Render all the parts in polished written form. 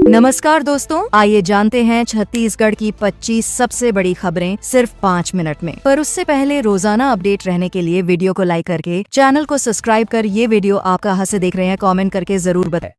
नमस्कार दोस्तों, आइए जानते हैं छत्तीसगढ़ की 25 सबसे बड़ी खबरें सिर्फ 5 मिनट में। पर उससे पहले रोजाना अपडेट रहने के लिए वीडियो को लाइक करके चैनल को सब्सक्राइब कर ये वीडियो आप कहां से देख रहे हैं कमेंट करके जरूर बताएं।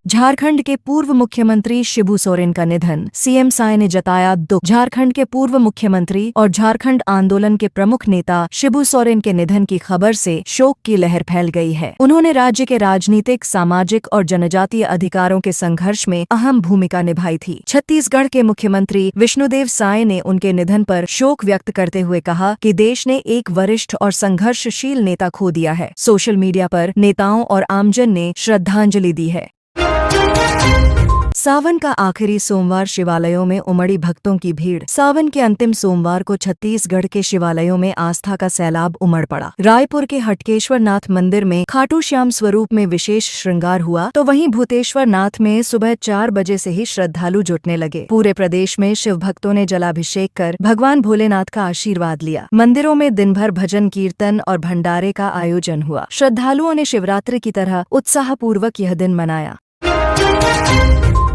झारखंड के पूर्व मुख्यमंत्री शिबू सोरेन का निधन, सीएम साय ने जताया दुख। झारखंड के पूर्व मुख्यमंत्री और झारखंड आंदोलन के प्रमुख नेता शिबू सोरेन के निधन की खबर से शोक की लहर फैल गई है। उन्होंने राज्य के राजनीतिक, सामाजिक और जनजातीय अधिकारों के संघर्ष में अहम भूमिका निभाई थी। छत्तीसगढ़ के मुख्यमंत्री विष्णुदेव साय ने उनके निधन पर शोक व्यक्त करते हुए कहा कि देश ने एक वरिष्ठ और संघर्षशील नेता खो दिया है। सोशल मीडिया पर नेताओं और आमजन ने श्रद्धांजलि दी है। सावन का आखिरी सोमवार, शिवालयों में उमड़ी भक्तों की भीड़। सावन के अंतिम सोमवार को छत्तीसगढ़ के शिवालयों में आस्था का सैलाब उमड़ पड़ा। रायपुर के हटकेश्वर नाथ मंदिर में खाटू श्याम स्वरूप में विशेष श्रृंगार हुआ, तो वहीं भूतेश्वर नाथ में सुबह 4 बजे से ही श्रद्धालु जुटने लगे। पूरे प्रदेश में शिव भक्तों ने जलाभिषेक कर भगवान भोलेनाथ का आशीर्वाद लिया। मंदिरों में दिन भर भजन कीर्तन और भंडारे का आयोजन हुआ। श्रद्धालुओं ने शिवरात्रि की तरह उत्साहपूर्वक यह दिन मनाया।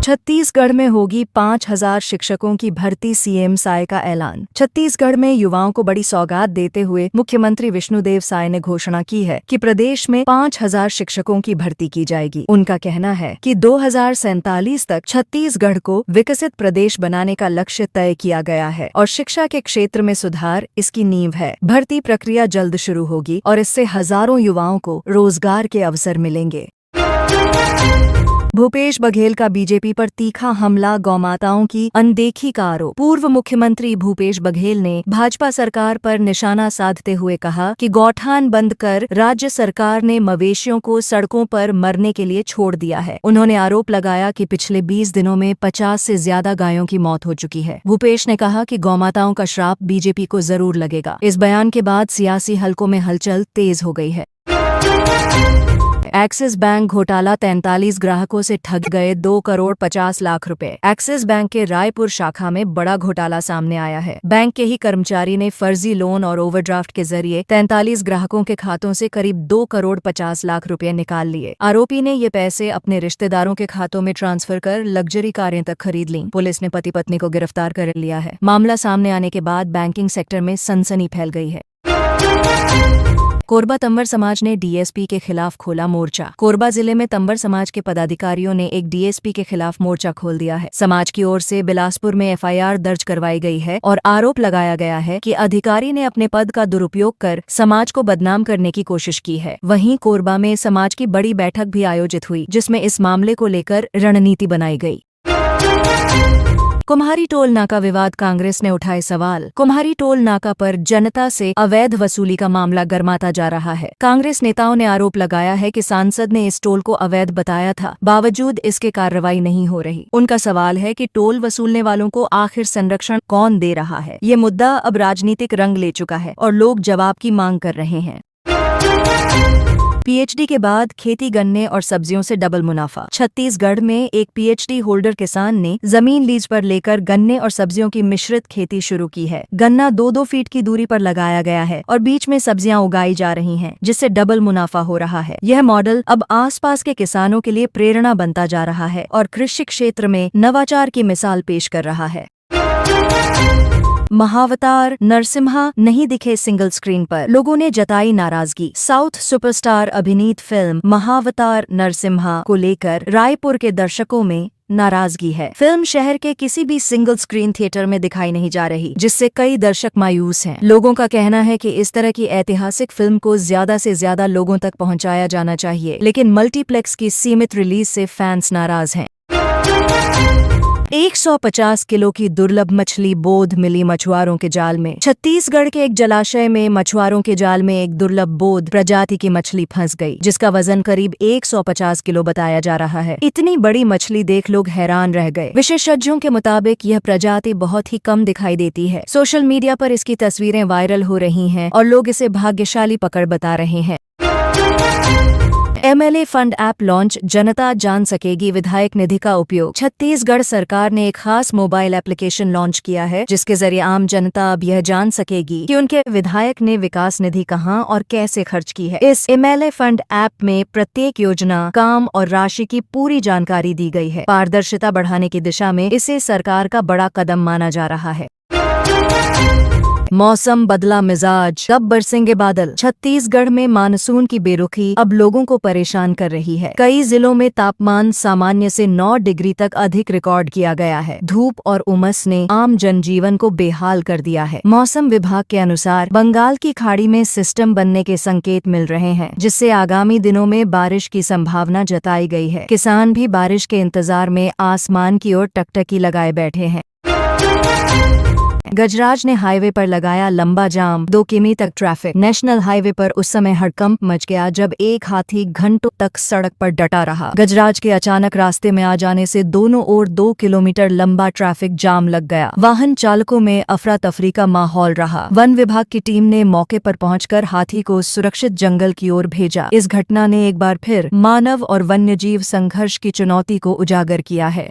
छत्तीसगढ़ में होगी 5,000 शिक्षकों की भर्ती, सीएम साय का ऐलान। छत्तीसगढ़ में युवाओं को बड़ी सौगात देते हुए मुख्यमंत्री विष्णुदेव साय ने घोषणा की है कि प्रदेश में 5,000 शिक्षकों की भर्ती की जाएगी। उनका कहना है कि 2047 तक छत्तीसगढ़ को विकसित प्रदेश बनाने का लक्ष्य तय किया गया है और शिक्षा के क्षेत्र में सुधार इसकी नींव है। भर्ती प्रक्रिया जल्द शुरू होगी और इससे हजारों युवाओं को रोजगार के अवसर मिलेंगे। भूपेश बघेल का बीजेपी पर तीखा हमला, गौमाताओं की अनदेखी का आरोप। पूर्व मुख्यमंत्री भूपेश बघेल ने भाजपा सरकार पर निशाना साधते हुए कहा कि गौठान बंद कर राज्य सरकार ने मवेशियों को सड़कों पर मरने के लिए छोड़ दिया है। उन्होंने आरोप लगाया कि पिछले 20 दिनों में 50 से ज्यादा गायों की मौत हो चुकी है। भूपेश ने कहा कि गौमाताओं का श्राप बीजेपी को जरूर लगेगा। इस बयान के बाद सियासी हलकों में हलचल तेज हो गई है। एक्सिस बैंक घोटाला, 43 ग्राहकों से ठग गए 2 करोड़ 50 लाख रुपए। एक्सिस बैंक के रायपुर शाखा में बड़ा घोटाला सामने आया है। बैंक के ही कर्मचारी ने फर्जी लोन और ओवरड्राफ्ट के जरिए 43 ग्राहकों के खातों से करीब 2 करोड़ 50 लाख रुपए निकाल लिए। आरोपी ने ये पैसे अपने रिश्तेदारों के खातों में ट्रांसफर कर लग्जरी कारें तक खरीद लीं। पुलिस ने पति पत्नी को गिरफ्तार कर लिया है। मामला सामने आने के बाद बैंकिंग सेक्टर में सनसनी फैल गई है। कोरबा तंवर समाज ने डीएसपी के खिलाफ खोला मोर्चा। कोरबा जिले में तंवर समाज के पदाधिकारियों ने एक डीएसपी के खिलाफ मोर्चा खोल दिया है। समाज की ओर से बिलासपुर में एफआईआर दर्ज करवाई गई है और आरोप लगाया गया है कि अधिकारी ने अपने पद का दुरुपयोग कर समाज को बदनाम करने की कोशिश की है। वहीं कोरबा में समाज की बड़ी बैठक भी आयोजित हुई, जिसमें इस मामले को लेकर रणनीति बनाई गई। कुम्हारी टोल नाका विवाद, कांग्रेस ने उठाए सवाल। कुम्हारी टोल नाका पर जनता से अवैध वसूली का मामला गर्माता जा रहा है। कांग्रेस नेताओं ने आरोप लगाया है कि सांसद ने इस टोल को अवैध बताया था, बावजूद इसके कार्रवाई नहीं हो रही। उनका सवाल है कि टोल वसूलने वालों को आखिर संरक्षण कौन दे रहा है। ये मुद्दा अब राजनीतिक रंग ले चुका है और लोग जवाब की मांग कर रहे हैं। पीएचडी के बाद खेती, गन्ने और सब्जियों से डबल मुनाफा। छत्तीसगढ़ में एक पीएचडी होल्डर किसान ने जमीन लीज पर लेकर गन्ने और सब्जियों की मिश्रित खेती शुरू की है। गन्ना 2-2 फीट की दूरी पर लगाया गया है और बीच में सब्जियां उगाई जा रही हैं, जिससे डबल मुनाफा हो रहा है। यह मॉडल अब आसपास के किसानों के लिए प्रेरणा बनता जा रहा है और कृषि क्षेत्र में नवाचार की मिसाल पेश कर रहा है। महावतार नरसिम्हा नहीं दिखे सिंगल स्क्रीन पर, लोगों ने जताई नाराजगी। साउथ सुपरस्टार अभिनीत फिल्म महावतार नरसिम्हा को लेकर रायपुर के दर्शकों में नाराजगी है। फिल्म शहर के किसी भी सिंगल स्क्रीन थिएटर में दिखाई नहीं जा रही, जिससे कई दर्शक मायूस हैं। लोगों का कहना है कि इस तरह की ऐतिहासिक फिल्म को ज्यादा से ज्यादा लोगों तक पहुंचाया जाना चाहिए, लेकिन मल्टीप्लेक्स की सीमित रिलीज से फैंस नाराज हैं। 150 किलो की दुर्लभ मछली बोध मिली मछुआरों के जाल में। छत्तीसगढ़ के एक जलाशय में मछुआरों के जाल में एक दुर्लभ बोध प्रजाति की मछली फंस गई, जिसका वजन करीब 150 किलो बताया जा रहा है। इतनी बड़ी मछली देख लोग हैरान रह गए। विशेषज्ञों के मुताबिक यह प्रजाति बहुत ही कम दिखाई देती है। सोशल मीडिया पर इसकी तस्वीरें वायरल हो रही हैं और लोग इसे भाग्यशाली पकड़ बता रहे हैं। हैं। MLA फंड ऐप लॉन्च, जनता जान सकेगी विधायक निधि का उपयोग। छत्तीसगढ़ सरकार ने एक खास मोबाइल एप्लीकेशन लॉन्च किया है, जिसके जरिए आम जनता अब यह जान सकेगी कि उनके विधायक ने विकास निधि कहां और कैसे खर्च की है। इस MLA फंड ऐप में प्रत्येक योजना, काम और राशि की पूरी जानकारी दी गई है। पारदर्शिता बढ़ाने की दिशा में इसे सरकार का बड़ा कदम माना जा रहा है। मौसम बदला मिजाज, कब बरसेंगे बादल। छत्तीसगढ़ में मानसून की बेरुखी अब लोगों को परेशान कर रही है। कई जिलों में तापमान सामान्य से 9 डिग्री तक अधिक रिकॉर्ड किया गया है। धूप और उमस ने आम जनजीवन को बेहाल कर दिया है। मौसम विभाग के अनुसार बंगाल की खाड़ी में सिस्टम बनने के संकेत मिल रहे हैं, जिससे आगामी दिनों में बारिश की संभावना जताई गई है। किसान भी बारिश के इंतजार में आसमान की ओर टकटकी लगाए बैठे हैं। गजराज ने हाईवे पर लगाया लंबा जाम, 2 किमी तक ट्रैफिक। नेशनल हाईवे पर उस समय हड़कंप मच गया जब एक हाथी घंटों तक सड़क पर डटा रहा। गजराज के अचानक रास्ते में आ जाने से दोनों ओर 2 किलोमीटर लंबा ट्रैफिक जाम लग गया। वाहन चालकों में अफरा तफरी का माहौल रहा। वन विभाग की टीम ने मौके पर पहुंचकर हाथी को सुरक्षित जंगल की ओर भेजा। इस घटना ने एक बार फिर मानव और वन्यजीव संघर्ष की चुनौती को उजागर किया है।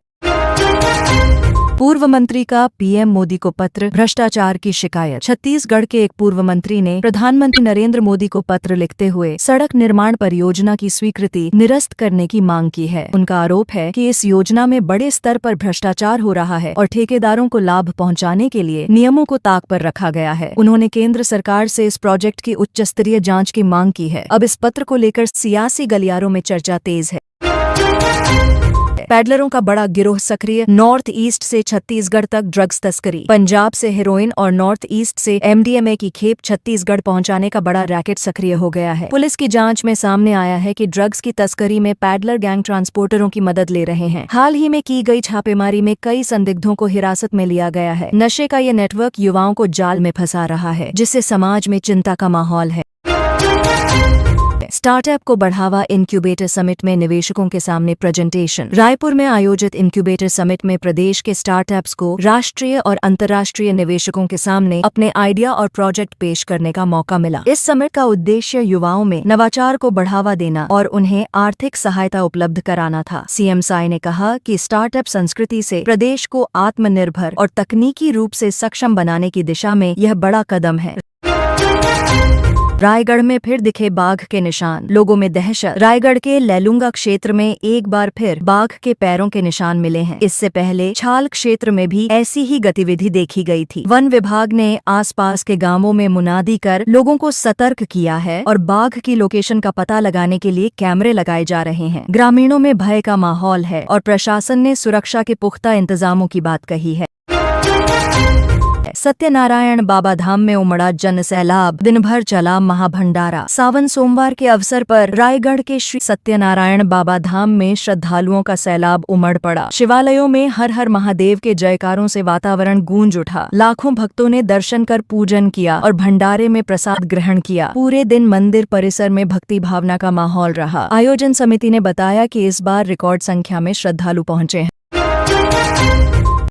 पूर्व मंत्री का PM मोदी को पत्र, भ्रष्टाचार की शिकायत। छत्तीसगढ़ के एक पूर्व मंत्री ने प्रधानमंत्री नरेंद्र मोदी को पत्र लिखते हुए सड़क निर्माण परियोजना की स्वीकृति निरस्त करने की मांग की है। उनका आरोप है कि इस योजना में बड़े स्तर पर भ्रष्टाचार हो रहा है और ठेकेदारों को लाभ पहुंचाने के लिए नियमों को ताक पर रखा गया है। उन्होंने केंद्र सरकार से इस प्रोजेक्ट की उच्च स्तरीय जाँच की मांग की है। अब इस पत्र को लेकर सियासी गलियारों में चर्चा तेज है। पैडलरों का बड़ा गिरोह सक्रिय, नॉर्थ ईस्ट से छत्तीसगढ़ तक ड्रग्स तस्करी। पंजाब से हेरोइन और नॉर्थ ईस्ट से MDMA की खेप छत्तीसगढ़ पहुंचाने का बड़ा रैकेट सक्रिय हो गया है। पुलिस की जांच में सामने आया है कि ड्रग्स की तस्करी में पैडलर गैंग ट्रांसपोर्टरों की मदद ले रहे हैं। हाल ही में की गई छापेमारी में कई संदिग्धों को हिरासत में लिया गया है। नशे का ये नेटवर्क युवाओं को जाल में फंसा रहा है, जिससे समाज में चिंता का माहौल है। स्टार्टअप को बढ़ावा, इंक्यूबेटर समिट में निवेशकों के सामने प्रेजेंटेशन। रायपुर में आयोजित इंक्यूबेटर समिट में प्रदेश के स्टार्टअप्स को राष्ट्रीय और अंतर्राष्ट्रीय निवेशकों के सामने अपने आइडिया और प्रोजेक्ट पेश करने का मौका मिला। इस समिट का उद्देश्य युवाओं में नवाचार को बढ़ावा देना और उन्हें आर्थिक सहायता उपलब्ध कराना था। CM साय ने कहा कि स्टार्टअप संस्कृति से प्रदेश को आत्मनिर्भर और तकनीकी रूप से सक्षम बनाने की दिशा में यह बड़ा कदम है। रायगढ़ में फिर दिखे बाघ के निशान, लोगों में दहशत। रायगढ़ के लैलूंगा क्षेत्र में एक बार फिर बाघ के पैरों के निशान मिले हैं। इससे पहले छाल क्षेत्र में भी ऐसी ही गतिविधि देखी गई थी। वन विभाग ने आसपास के गांवों में मुनादी कर लोगों को सतर्क किया है और बाघ की लोकेशन का पता लगाने के लिए कैमरे लगाए जा रहे हैं। ग्रामीणों में भय का माहौल है और प्रशासन ने सुरक्षा के पुख्ता इंतजामों की बात कही है। सत्यनारायण बाबा धाम में उमड़ा जन सैलाब, दिन भर चला महाभंडारा। सावन सोमवार के अवसर पर रायगढ़ के श्री सत्यनारायण बाबा धाम में श्रद्धालुओं का सैलाब उमड़ पड़ा। शिवालयों में हर हर महादेव के जयकारों से वातावरण गूंज उठा। लाखों भक्तों ने दर्शन कर पूजन किया और भंडारे में प्रसाद ग्रहण किया। पूरे दिन मंदिर परिसर में भक्ति भावना का माहौल रहा। आयोजन समिति ने बताया कि इस बार रिकॉर्ड संख्या में श्रद्धालु पहुंचे हैं।